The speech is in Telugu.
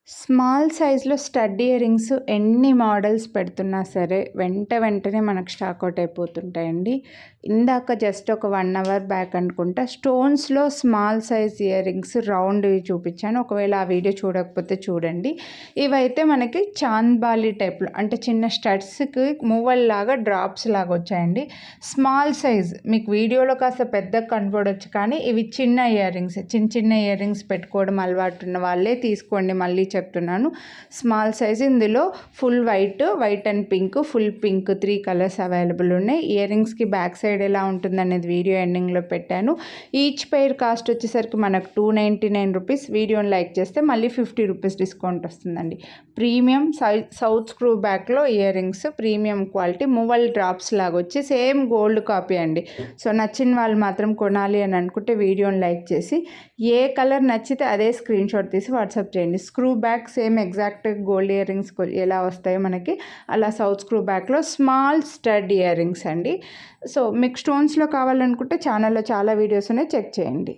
స్మాల్ సైజ్‌లో స్టడ్ ఇయరింగ్స్ ఎన్ని మోడల్స్ పెడుతున్నా సరే వెంటనే మనకు స్టాక్ అవుట్ అయిపోతుంటాయండి. ఇందాక జస్ట్ ఒక 1 అవర్ బ్యాక్ అనుకుంటా స్టోన్స్‌లో స్మాల్ సైజ్ ఇయరింగ్స్ రౌండ్‌వి చూపించాను. ఒకవేళ ఆ వీడియో చూడకపోతే చూడండి. ఇవైతే మనకి చాంద్బాలి టైప్‌లో అంటే చిన్న స్టడ్స్‌కి మూవల్లాగా డ్రాప్స్ లాగా వచ్చాయండి. స్మాల్ సైజ్ మీకు వీడియోలో కాస్త పెద్దగా కనపడొచ్చు కానీ ఇవి చిన్న ఇయరింగ్స్. చిన్న ఇయరింగ్స్ పెట్టుకోవడం అలవాటు ఉన్న వాళ్ళే తీసుకోండి. మళ్ళీ చెప్తున్నాను. స్మాల్ సైజ్ ఇందులో full white and pink, full pink 3 colours available ఉన్నాయి. ఇయర్ రింగ్స్కి బ్యాక్ సైడ్ ఎలా ఉంటుందనేది వీడియో ఎండింగ్లో పెట్టాను. ఈచ్ పెయిర్ కాస్ట్ వచ్చేసరికి మనకు 299 రూపీస్. వీడియోని లైక్ చేస్తే మళ్ళీ 50 రూపీస్ డిస్కౌంట్ వస్తుందండి. ప్రీమియం సౌత్ స్క్రూ బ్యాక్లో ఇయర్ రింగ్స్, ప్రీమియం క్వాలిటీ మూవల్ డ్రాప్స్ లాగా వచ్చి సేమ్ గోల్డ్ కాపీ అండి. సో నచ్చిన వాళ్ళు మాత్రం కొనాలి అని అనుకుంటే వీడియోని లైక్ చేసి ఏ కలర్ నచ్చితే అదే స్క్రీన్ షాట్ తీసి వాట్సాప్ చేయండి. Screw back same exact gold earrings ఎలా వస్తాయో మనకి అలా సౌత్ స్క్రూ బ్యాక్లో స్మాల్ స్టడ్ ఇయర్ రింగ్స్ అండి. సో మీకు స్టోన్స్లో కావాలనుకుంటే ఛానల్లో చాలా వీడియోస్ ఉన్నాయి, చెక్ చేయండి.